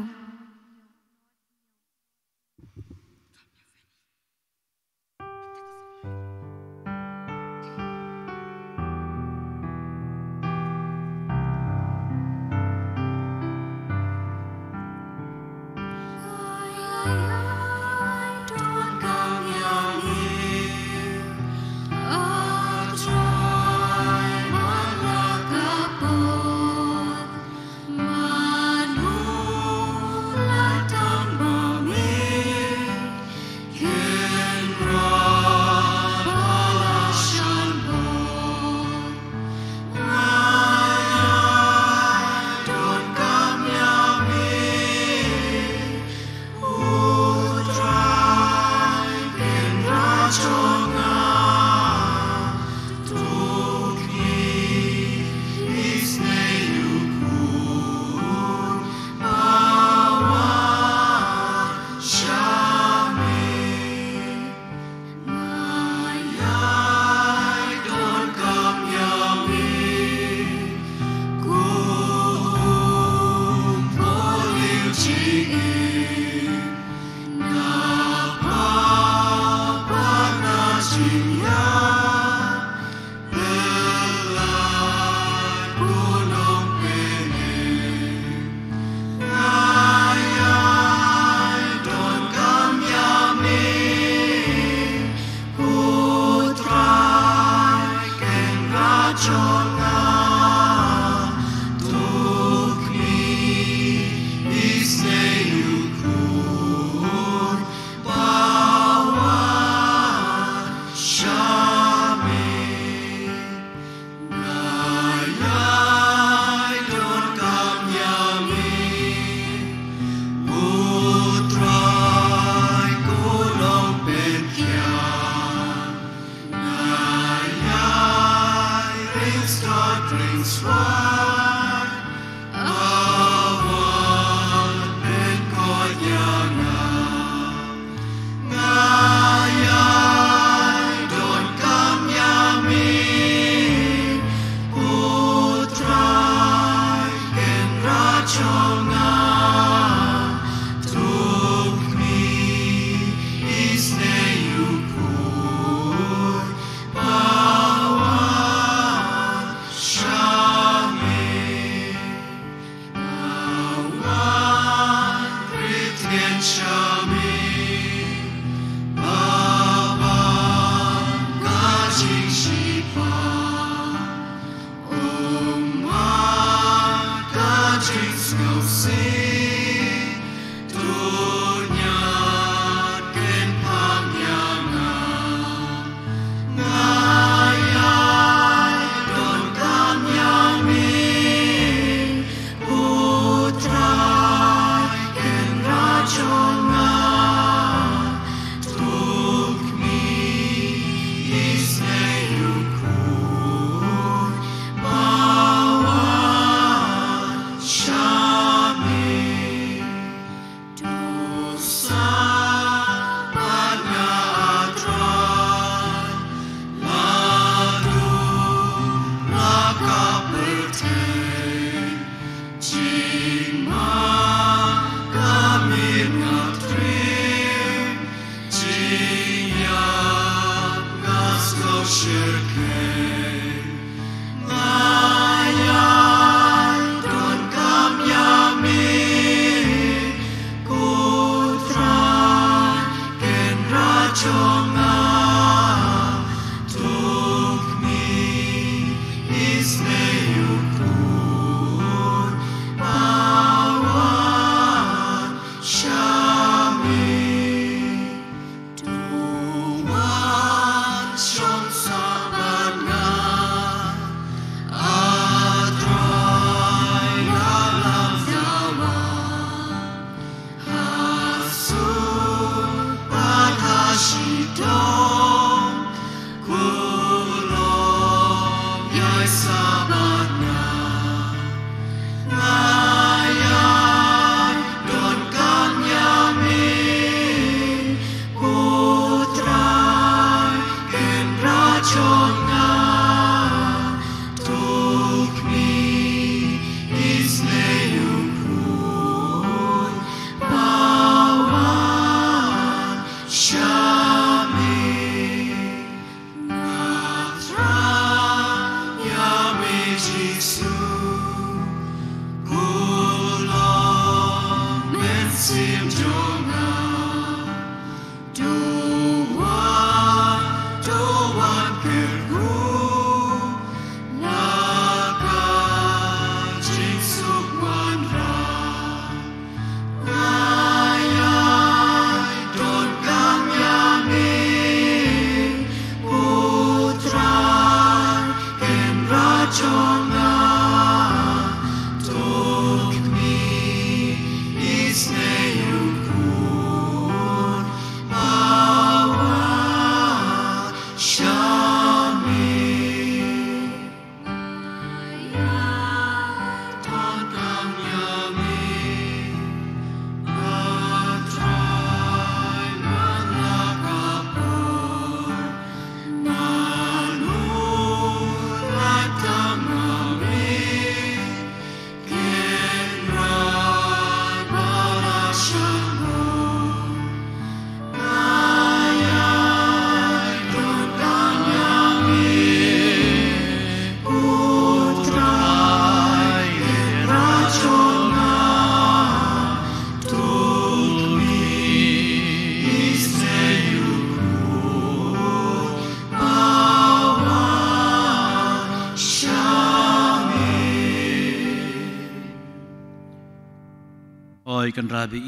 Kan rabi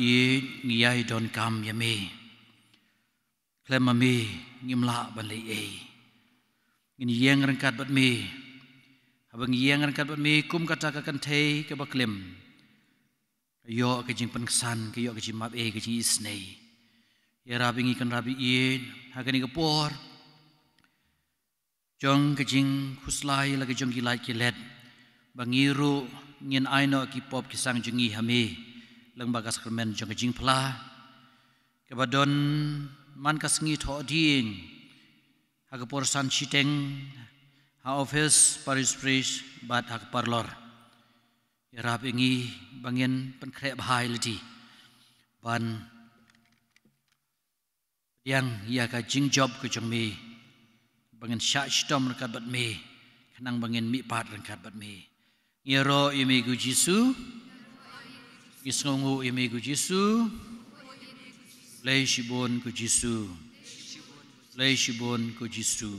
ngiyai don kam yame klem me ngimla ban le ngin yeng rangkat bat me abang yeng rangkat bat me kum kata ka kan thei ke baklem yo ke jing penkesan ke yo ke jing map ke jing isnei ya rabi ngi kan rabi hagani ke por jong ke jing khuslai la ke jong gilai ke let bangiru ngin aino ki pop ki sang jungi hame lang bagas kermen jong jing pla kebadon man kasngi tho ding hagapor san chiteng ha office paris priest bat hag parlor yarap ingi bangin penkre bahai liti ban yang ya ka jing job ke jong me bangin sha stom rekat bat me kenang bangin mi pat rekat bat me ngero yemi gu jisu Isngongu imi ku Jisu, lei shibon ku Jisu, lei shibon ku Jisu.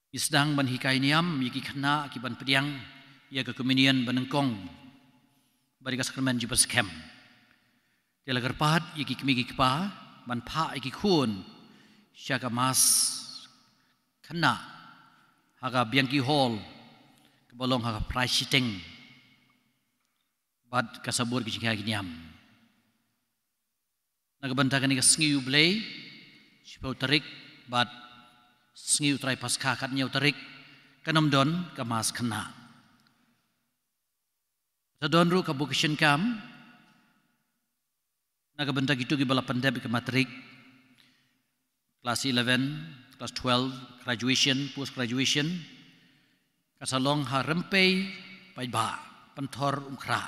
Isdang ban hikai niam, yiki kena ki ban pediang, ya ke kominian banengkong, bari kasakramen jibas kem. Dia lagar pahat, yiki kemigi kepa, ban pa yiki kun, syaka mas kena, haga biangki hall, bolong ha price sitting bad kasabur ki jingha ginyam nagabantakan ni sngiu blay sipau tarik bad sngiu trai paska katnya tarik kanam don kamas kena sadon ru kabukishin kam nagabantak itu gi bala pandemic ke matrik kelas 11 kelas 12 graduation post graduation kasalong ha rempei pai ba pentor ukra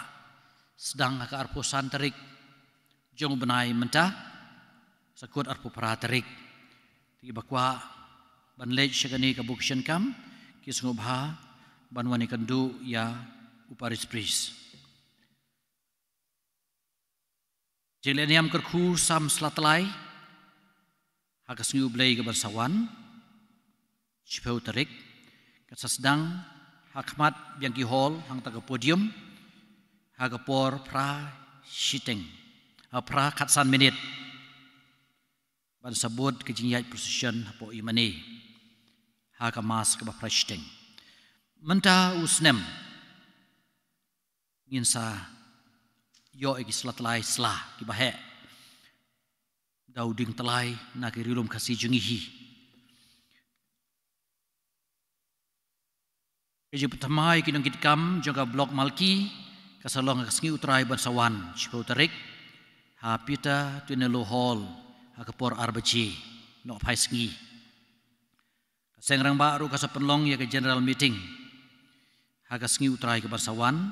sedang ka arpo santarik jong benai mentah sakut arpo para tarik ti bakwa ban lej shagani ka bukshan kam kisngobha banwani kandu ya uparis pris jeleniam kerku sam slatlai hakasngu blai ka bersawan chipeu tarik kasasdang hakmat yang ki hall hang taga podium hagapor pra sitting pra katsan minit ban sabut ke jingyai position po imani hagamas ke pra sitting menta usnem nginsa yo egi slatlai sla ki bahe dauding telai na ki rilum kasi jungihi Keji pertama ikinong kitkam jangka blok malki kasalong kasngi utrai bansawan chipau tarik ha pita tunelo hall ha kapor arbaci no pai sngi kasengrang baru kasapenlong ya ke general meeting ha kasngi utrai ke bansawan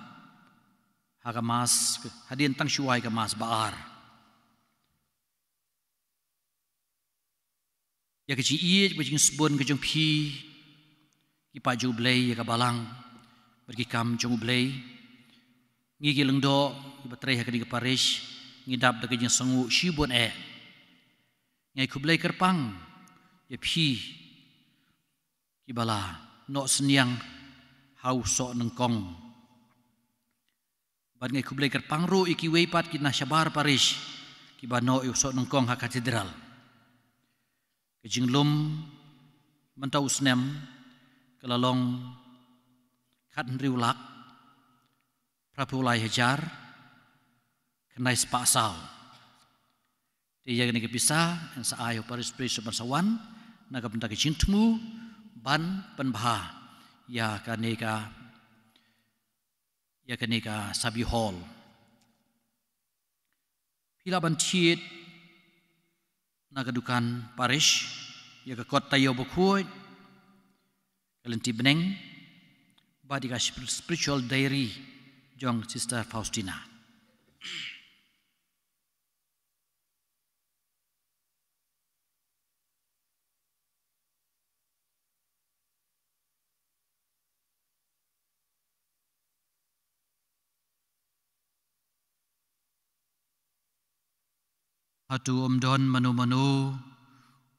hagamas hadin tang shuai gamas baar ya kecil iye kecil sebon kecil pi kipa jublay ya kabalang pergi kam jublay ngigi lengdo baterai hakani parish ngidap da kecil sangu shibon ngai kublay kerpang ya pi kibala no senyang hau sok nengkong Bad ngai kublay kerpang ro iki weipat kina syabar parish kibano sok nengkong ha katedral kejing lum mentau snem kelalong kat riulak prapulai hajar kenai spasal dia gani kepisah yang saayo paris pris bersawan naga benda kejing temu ban penbah ya kaneka sabi hall pila bantiet naga dukan parish ya ke kota yo bokoi kalenti beneng badika spiritual diary jong sister Faustina Hatu omdon manu-manu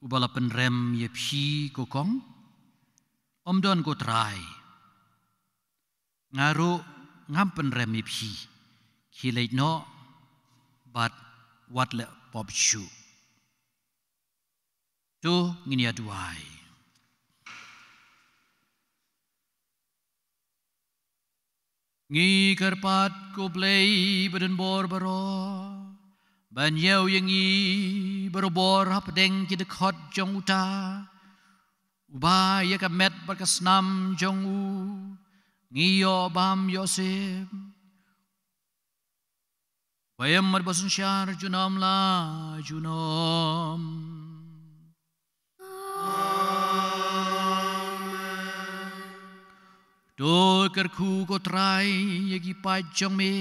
ubala penrem ye phi kokong omdon ko try ngaru ngam penrem ye phi khilait no but what le pop shu tu nginia duai ngi karpat ko play badan bor baro ban yau yang i berobor hapdeng ki dekhot jong uta uba ya ka met berkasnam jong u ngiyo bam yosef bayam marbasun syar junam la junam do kerku ko trai yagi pajong me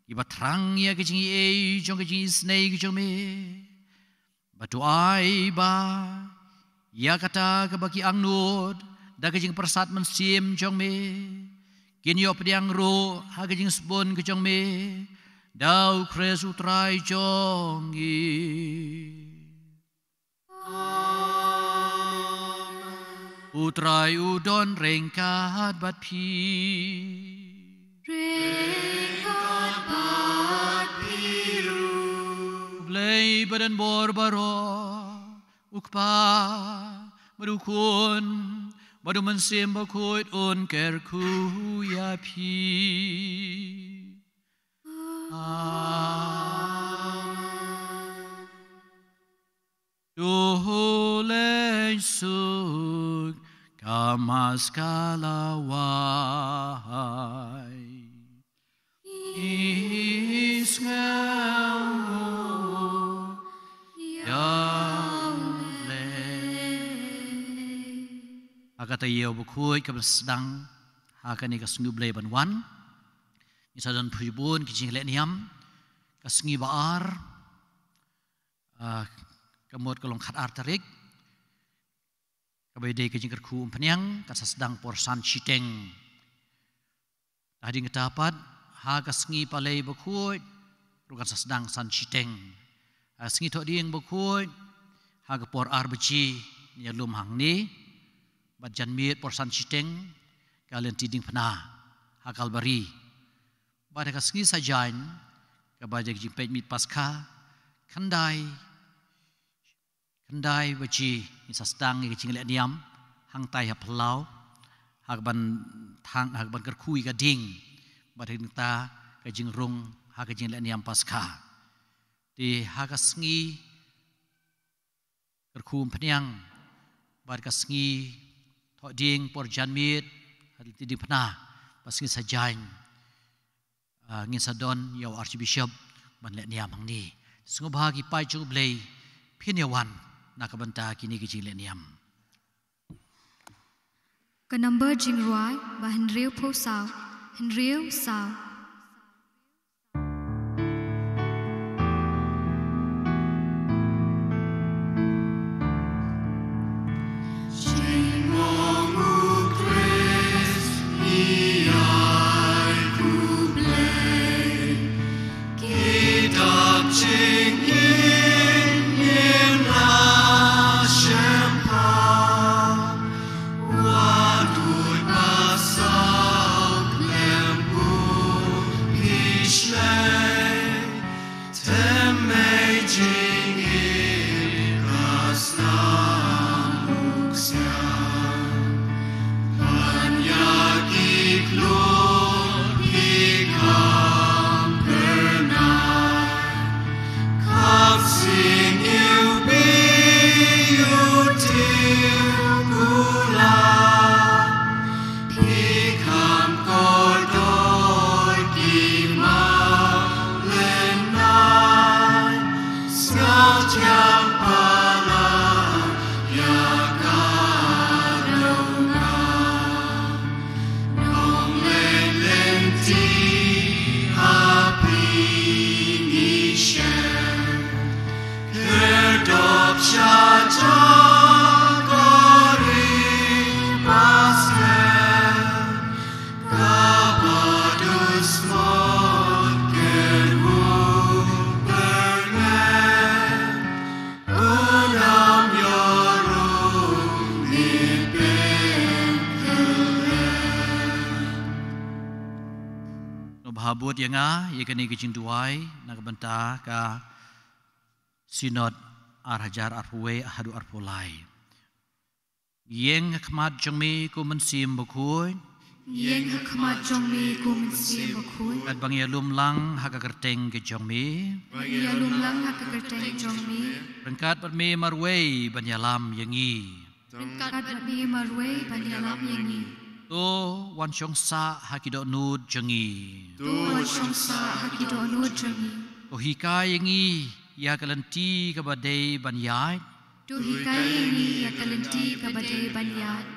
iba terang ya kecing jong kecing snake kecing me batu ai ba ya kata kebaki angnut da kecing persat mensim jong me kinyo pediang ro ha kecing spon kecing me dau kres utrai jong i utrai udon rengkat bat pi Blay badan bor baro ukpa madukun madu mensim bakut un kerku ya pi Duhulay sug kamas kalawai Israel Agata iyo bukui kebersedang akan ni kasengi blay banwan isadan pujibun kijing lek niam kasengi baar kemud kolong khat arterik kabede kijing kerku umpanyang kasasedang porsan citeng tadi ngetapat ha kasengi palai bukui rukan sasedang san citeng sengi tok ding bukui ha kepor arbeci nyalum hang ni Bajan miet porsan citeng kalian tiding pernah hakal bari pada kasengi sajain kebaja kijing pet mit pasca kendai baci isa sedang kijing lek niam hang tai ha pelau hak ban kerkui gading pada kita kijing rung ha kijing lek niam pasca di ha kasengi kerku peniang pada kasengi Tok ding por janmit hal ti di pernah pas ngin sajain ngin sadon yaw archbishop ban lek niam hang ni sungu bahagi pai chu blay pinyawan nakabanta kini ki lek niam ka number jing roi ba henriu po sao Habut yang kini kecing duai nak bentah ka sinod arhajar arhuwe ahadu arpulai. Yang khmat jongmi ku mensim bukuy. Yang khmat jongmi ku mensim bukuy. Kat bang yalum lang hakakerteng ke jongmi. Yalum lang hakakerteng jongmi. Rengkat berme marwei banyalam yangi. Rengkat berme marwei banyalam yangi. Tu wan syong sa hakidok nud jengi. Tu wan syong sa hakidok nud jengi. Tu hika yangi ya kalenti kabadai banyai. Tu hika yangi ya kalenti kabadai banyai.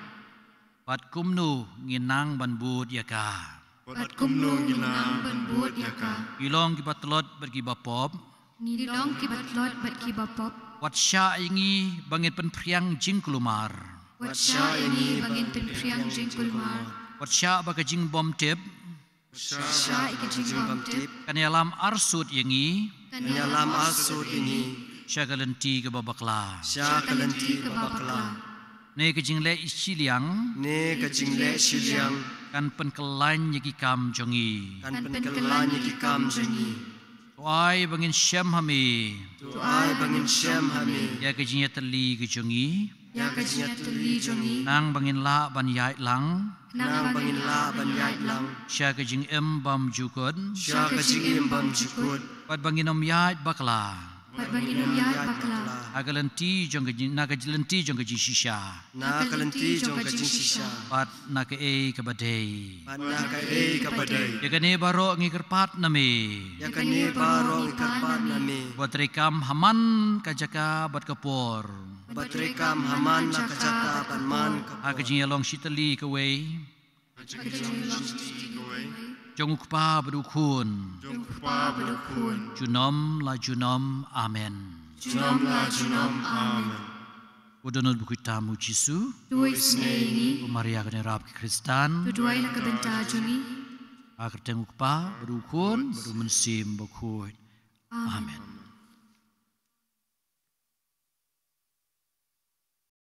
Pat kumnu nginang banbud yaka. Pat kumnu nginang banbud yaka. Ilong kibatlot berkibapop. Ngilong kibatlot berkibapop. Wat sya yangi bangit penpriang jingkulumar. Watsya ini bangin penpriang jingkulmar. Watsya bagajing bom tip. Watsya ikajing bom tip. Kanyalam arsut yangi. Kanyalam arsut ini. Sya kalenti kebabakla. Sya kalenti kebabakla. Ne kajing le isiliang. Ne kajing le isiliang. Kan penkelan yaki kam jongi. Kan penkelan yaki kam jongi. Tuai bangin syam hami. Tuai bangin syam hami. Ya kajing yatali kejongi. Ya kajinya teli jongi. Nang bangin la banyai lang. Nang bangin la banyai lang. Sya kajing bam jukut. Sya kajing bam jukut. Pat bangin yait bakla. Pat bangin yait bakla. Agalenti jong kajing nakajalenti jong kajing shisha. Nakalenti jong kajing shisha. Pat nakae kabadai. Pat nakae kabadai. Ya kane baro ngikerpat nami. Ya kane baro ngikerpat nami. Buat rekam haman kajaka bat kapor. Batrekam haman na kajaka panman kapor. Akajing yalong shitali kaway. Jong ukpa badukun. Junom la junom amen. Junom la junom amen. Udunod bukitamu Jisu. Tuai senai Maria kane rap ke Kristan. Tuai nak benta jongi. Akerteng ukpa badukun badu mensim bakuy. Amen.